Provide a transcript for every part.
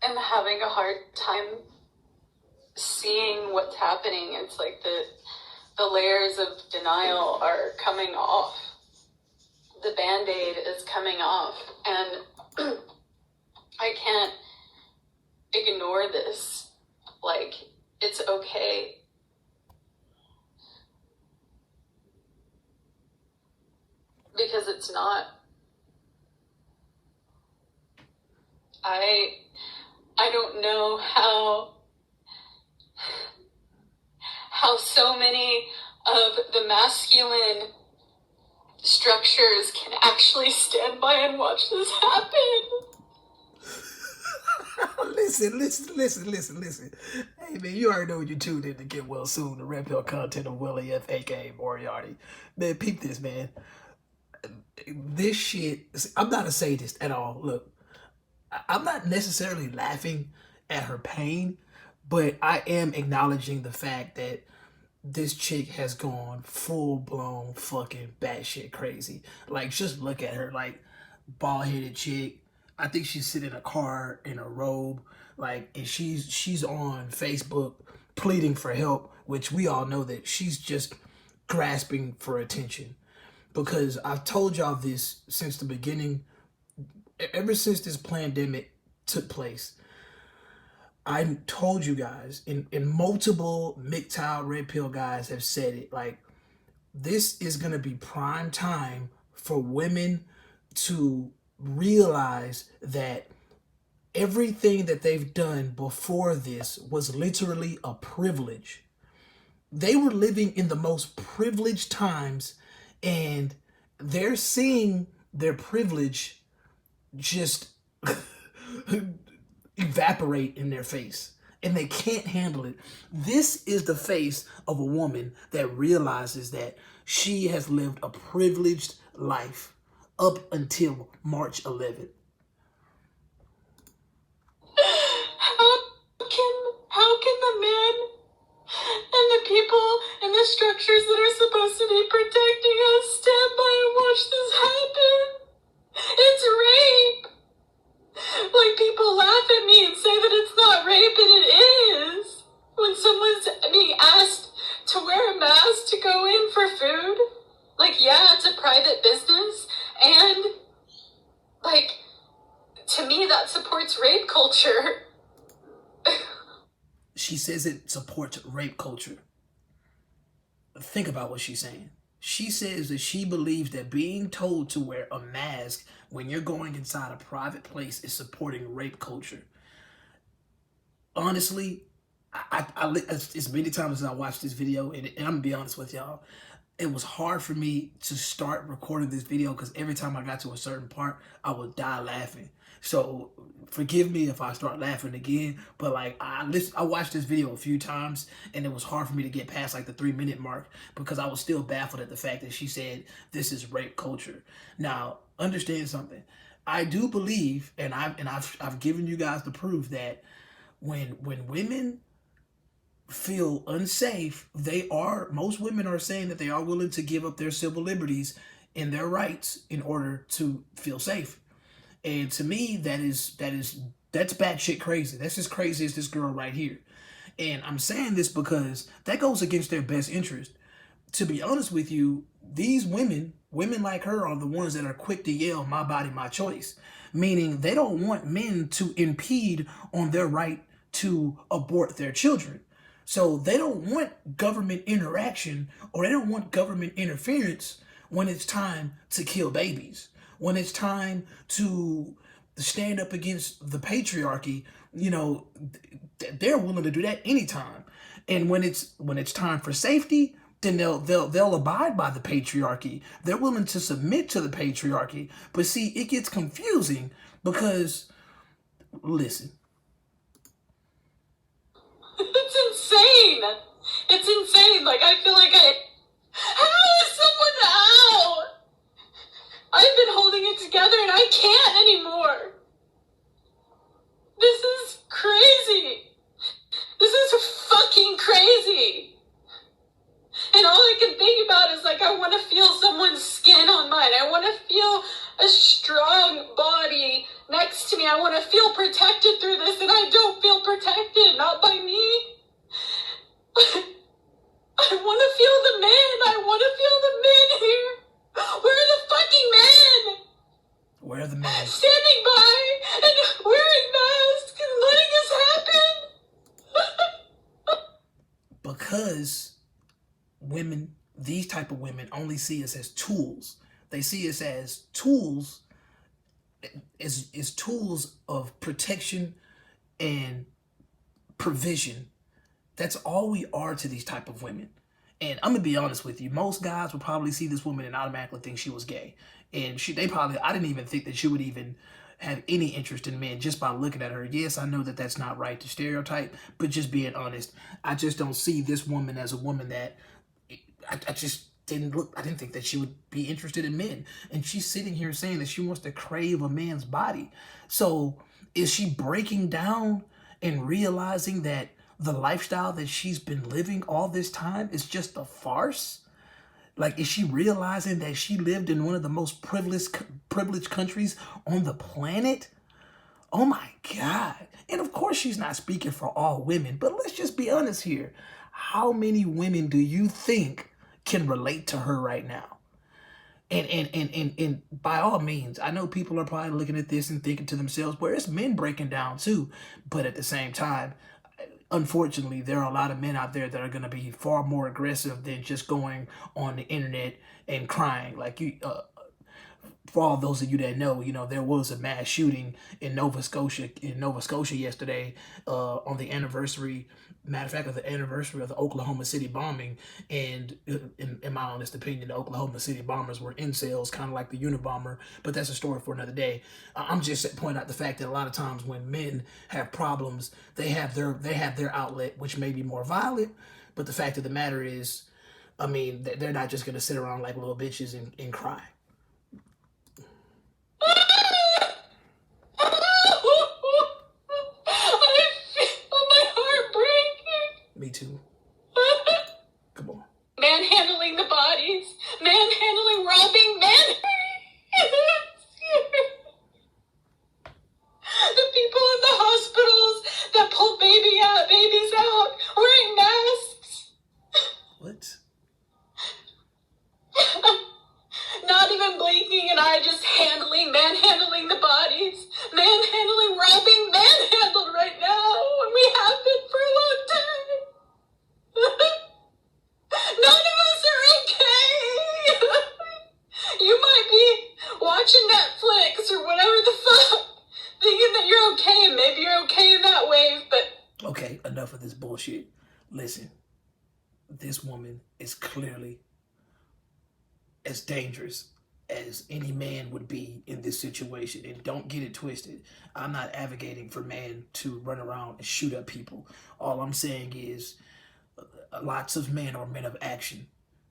am having a hard time seeing what's happening. It's like the layers of denial are coming off. The Band-Aid is coming off, and I can't ignore this. Like, it's okay. Because it's not. I don't know how so many of the masculine structures can actually stand by and watch this happen. Listen. Hey, man, you already know what you tuned in to get well soon. The Red Pill content of Welly F, a.k.a. Moriarty. Man, peep this, man. This shit, I'm not a sadist at all. Look, I'm not necessarily laughing at her pain, but I am acknowledging the fact that this chick has gone full-blown fucking batshit crazy. Like, just look at her, like, bald-headed chick. I think she's sitting in a car in a robe, like, and she's on Facebook pleading for help, which we all know that she's just grasping for attention. Because I've told y'all this since the beginning, ever since this pandemic took place. I told you guys, and multiple MGTOW Red Pill guys have said it, like, this is going to be prime time for women to realize that everything that they've done before this was literally a privilege. They were living in the most privileged times, and they're seeing their privilege just evaporate in their face, and they can't handle it. This is the face of a woman that realizes that she has lived a privileged life up until March 11th. How can the men and the people and the structures that are supposed to be protecting us stand by and watch this happen? It's rape. Like, people laugh at me and say that it's not rape, and it is. When someone's being asked to wear a mask to go in for food, like, yeah, it's a private business, and, like, to me, that supports rape culture. She says it supports rape culture. Think about what she's saying. She says that she believes that being told to wear a mask when you're going inside a private place is supporting rape culture. Honestly, I as many times as I watched this video, and I'm gonna be honest with y'all, it was hard for me to start recording this video because every time I got to a certain part, I would die laughing. So forgive me if I start laughing again, but like I watched this video a few times, and it was hard for me to get past like the 3-minute mark because I was still baffled at the fact that she said this is rape culture. Now, understand something. I do believe, and I've given you guys the proof that when women feel unsafe, most women are saying that they are willing to give up their civil liberties and their rights in order to feel safe. And to me, that's batshit crazy. That's as crazy as this girl right here. And I'm saying this because that goes against their best interest. To be honest with you, these women like her are the ones that are quick to yell, "My body, my choice." Meaning they don't want men to impede on their right to abort their children. So they don't want government interaction, or they don't want government interference when it's time to kill babies. When it's time to stand up against the patriarchy, you know, they're willing to do that anytime. And when it's time for safety, then they'll abide by the patriarchy. They're willing to submit to the patriarchy. But see, it gets confusing because, listen. It's insane. It's insane. Like, I feel like how is someone out? I've been holding it together and I can't anymore. This is crazy. This is fucking crazy. And all I can think about is, like, I want to feel someone's skin on mine. I want to feel a strong body next to me. I want to feel protected through this, and I don't feel protected. Not by me. I want to feel the men. I want to feel the men here. Where are the fucking men? Where are the men? Standing by and wearing masks and letting this happen. Because women, these type of women, only see us as tools. They see us as tools, as tools of protection and provision. That's all we are to these type of women. And I'm gonna be honest with you, most guys would probably see this woman and automatically think she was gay. And I didn't even think that she would even have any interest in men just by looking at her. Yes, I know that that's not right to stereotype, but just being honest, I just don't see this woman as a woman that, I just didn't look, I didn't think that she would be interested in men. And she's sitting here saying that she wants to crave a man's body. So is she breaking down and realizing that the lifestyle that she's been living all this time is just a farce? Like, is she realizing that she lived in one of the most privileged countries on the planet? Oh my God. And of course she's not speaking for all women, but let's just be honest here. How many women do you think can relate to her right now? And by all means, I know people are probably looking at this and thinking to themselves, well, it's men breaking down too. But at the same time, unfortunately, there are a lot of men out there that are going to be far more aggressive than just going on the internet and crying. Like, for all those of you that know, there was a mass shooting in Nova Scotia yesterday, on the anniversary, matter of fact, of the anniversary of the Oklahoma City bombing. And in my honest opinion, the Oklahoma City bombers were incels, kind of like the Unabomber, but that's a story for another day. I'm just pointing out the fact that a lot of times when men have problems, they have their outlet, which may be more violent, but the fact of the matter is, I mean, they're not just going to sit around like little bitches and cry. Me too. Come on. Manhandling the bodies. Manhandling, robbing, the people in the hospitals that pull babies out wearing masks. What? Not even blinking, and I just manhandling the bodies. Manhandling, robbing, manhandled right now. And we have been for a long time. None of us are okay. You might be watching Netflix or whatever the fuck, thinking that you're okay, and maybe you're okay in that wave, but... Okay, enough of this bullshit. Listen, this woman is clearly as dangerous as any man would be in this situation. And don't get it twisted. I'm not advocating for men to run around and shoot up people. All I'm saying is, lots of men are men of action.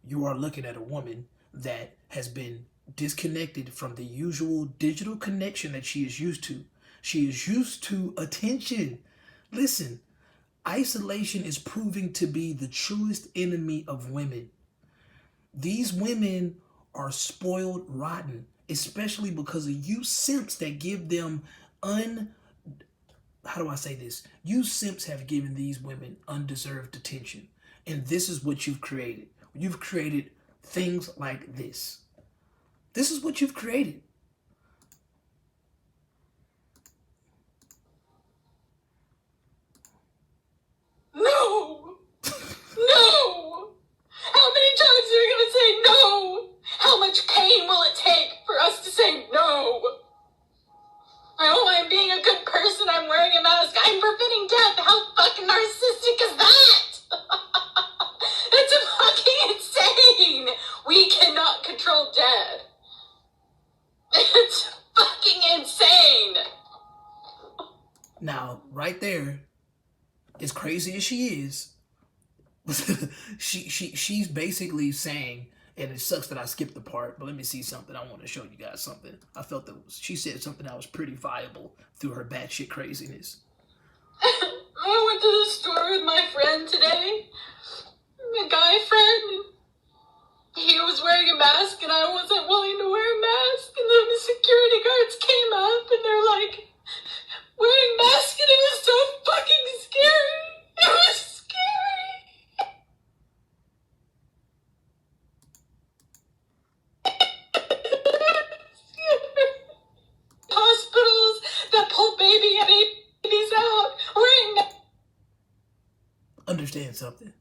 You are looking at a woman that has been disconnected from the usual digital connection that she is used to. She is used to attention. Listen, isolation is proving to be the truest enemy of women. These women are spoiled rotten, especially because of you simps that give them how do I say this? You simps have given these women undeserved attention. And this is what you've created. You've created things like this. This is what you've created. No! No! How many times are you going to say no? How much pain will it take for us to say no? Oh, I'm being a good person. I'm wearing a mask. I'm preventing death. How fucking narcissistic is that? It's fucking insane. We cannot control death. It's fucking insane. Now, right there, as crazy as she is, she's basically saying, and it sucks that I skipped the part, but let me see something. I want to show you guys something. I felt that she said something that was pretty viable through her batshit craziness. I went to the store with my friend today, a guy friend. He was wearing a mask and I wasn't willing to wear a mask, and then the security guards came up and they're like, understand something.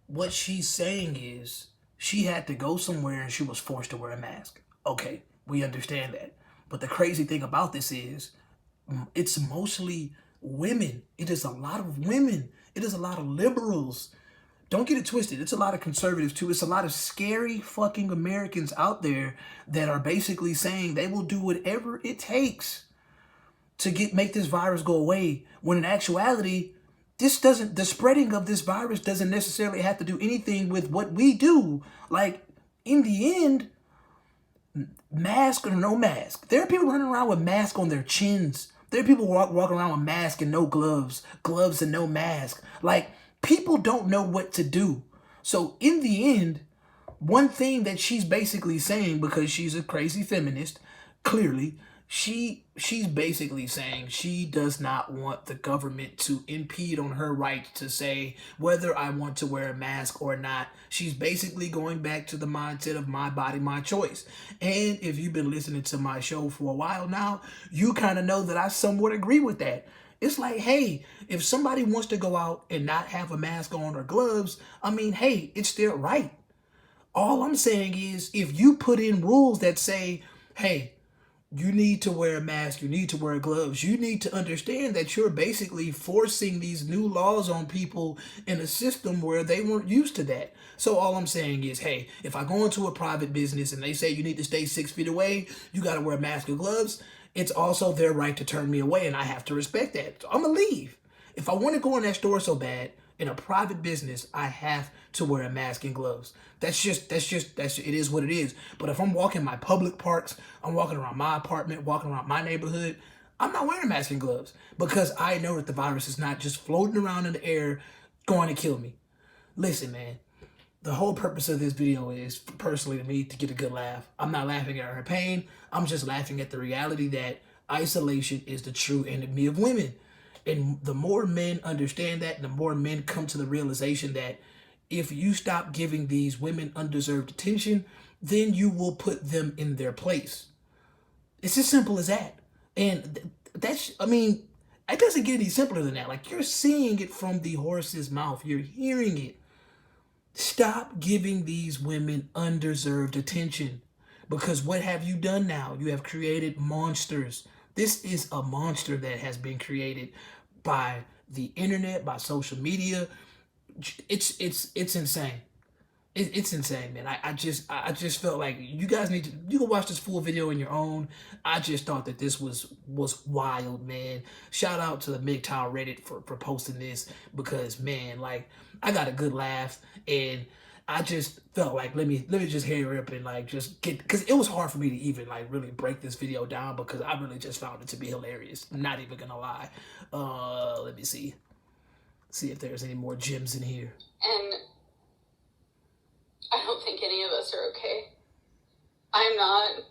What she's saying is she had to go somewhere and she was forced to wear a mask. Okay, we understand that. But the crazy thing about this is it's mostly women. It is a lot of women. It is a lot of liberals. Don't get it twisted. It's a lot of conservatives too. It's a lot of scary fucking Americans out there that are basically saying they will do whatever it takes to make this virus go away. When in actuality, the spreading of this virus doesn't necessarily have to do anything with what we do. Like, in the end, mask or no mask, there are people running around with masks on their chins. There are people walking around with masks and no gloves, gloves and no mask. Like, people don't know what to do. So in the end, one thing that she's basically saying, because she's a crazy feminist, clearly, she's basically saying she does not want the government to impede on her right to say whether I want to wear a mask or not. She's basically going back to the mindset of my body, my choice. And if you've been listening to my show for a while now, you kind of know that I somewhat agree with that. It's like, hey, if somebody wants to go out and not have a mask on or gloves, I mean, hey, it's their right. All I'm saying is if you put in rules that say, hey, you need to wear a mask, you need to wear gloves, you need to understand that you're basically forcing these new laws on people in a system where they weren't used to that. So all I'm saying is, hey, if I go into a private business and they say you need to stay 6 feet away, you got to wear a mask or gloves, it's also their right to turn me away, and I have to respect that. So I'm going to leave. If I want to go in that store so bad, in a private business, I have to wear a mask and gloves. That's it is what it is. But if I'm walking my public parks, I'm walking around my apartment, walking around my neighborhood, I'm not wearing a mask and gloves because I know that the virus is not just floating around in the air going to kill me. Listen, man, the whole purpose of this video is, personally to me, to get a good laugh. I'm not laughing at her pain. I'm just laughing at the reality that isolation is the true enemy of women. And the more men understand that, and the more men come to the realization that if you stop giving these women undeserved attention, then you will put them in their place. It's as simple as that. And it doesn't get any simpler than that. Like, you're seeing it from the horse's mouth. You're hearing it. Stop giving these women undeserved attention. Because what have you done now? You have created monsters. This is a monster that has been created by the internet, by social media. It's insane. It's insane, man. I just felt like you guys you can watch this full video on your own. I just thought that this was wild, man. Shout out to the MGTOW Reddit for posting this, because, man, like, I got a good laugh, and I just felt like let me just hurry up and like just get, because it was hard for me to even like really break this video down, because I really just found it to be hilarious. I'm not even gonna lie. Let me see if there's any more gems in here. And I don't think any of us are okay. I'm not. And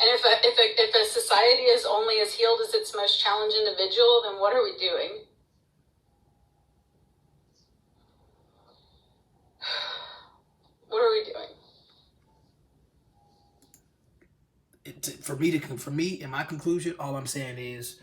if a society is only as healed as its most challenged individual, then what are we doing? What are we doing? For me, in my conclusion, all I'm saying is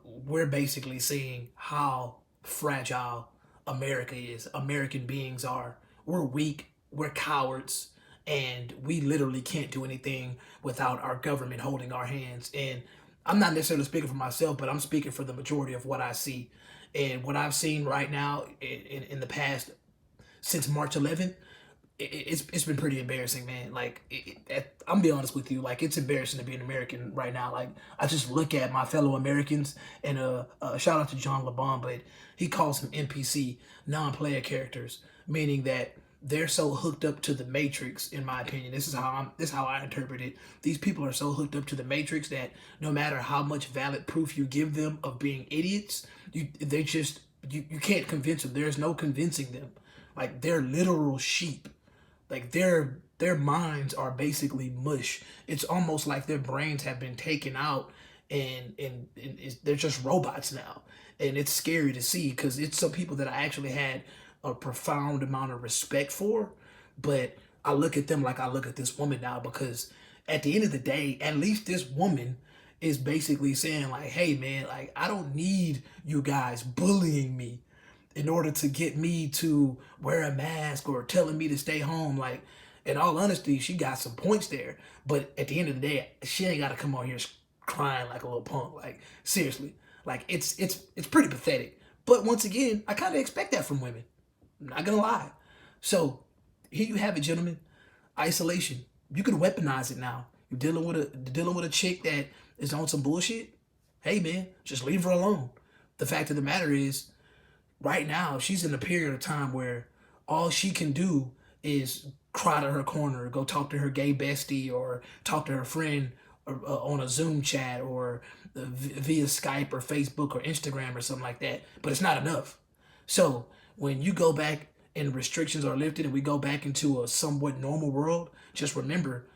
we're basically seeing how fragile America is. American beings are. We're weak. We're cowards. And we literally can't do anything without our government holding our hands. And I'm not necessarily speaking for myself, but I'm speaking for the majority of what I see. And what I've seen right now in the past, since March 11th, it's been pretty embarrassing, man. Like, I'm gonna be honest with you, like, it's embarrassing to be an American right now. Like, I just look at my fellow Americans, and shout out to John LeBon, but he calls them NPC, non-player characters, meaning that they're so hooked up to the Matrix. In my opinion, this is how I interpret it. These people are so hooked up to the Matrix that no matter how much valid proof you give them of being idiots, you can't convince them. There's no convincing them. Like, they're literal sheep. Like, their minds are basically mush. It's almost like their brains have been taken out, and they're just robots now. And it's scary to see, because it's some people that I actually had a profound amount of respect for. But I look at them like I look at this woman now, because at the end of the day, at least this woman is basically saying, like, hey, man, like, I don't need you guys bullying me. in order to get me to wear a mask or telling me to stay home. Like, in all honesty, she got some points there. But at the end of the day, she ain't got to come on here crying like a little punk. Like, seriously. Like, it's pretty pathetic. But once again, I kind of expect that from women. I'm not going to lie. So, here you have it, gentlemen. Isolation. You can weaponize it now. You're dealing with a chick that is on some bullshit. Hey, man, just leave her alone. The fact of the matter is, right now she's in a period of time where all she can do is cry to her corner, go talk to her gay bestie, or talk to her friend on a Zoom chat, or via Skype or Facebook or Instagram or something like that. But it's not enough. So when you go back and restrictions are lifted and we go back into a somewhat normal world, just remember,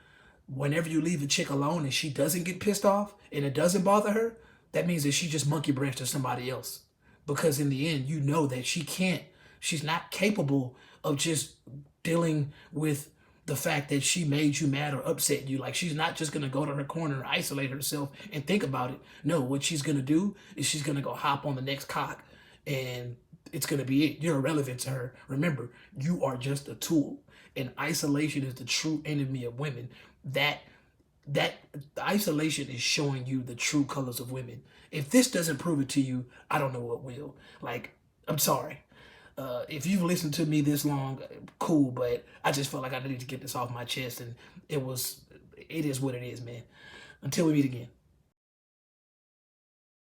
whenever you leave a chick alone and she doesn't get pissed off and it doesn't bother her, that means that she just monkey branched to somebody else. Because in the end, you know that she's not capable of just dealing with the fact that she made you mad or upset you. Like, she's not just gonna go to her corner and isolate herself and think about it. No, what she's gonna do is she's gonna go hop on the next cock, and it's gonna be it. You're irrelevant to her. Remember, you are just a tool. And isolation is the true enemy of women. That isolation is showing you the true colors of women. If this doesn't prove it to you, I don't know what will. Like, I'm sorry. If you've listened to me this long, cool, but I just felt like I needed to get this off my chest, and it is what it is, man. Until we meet again.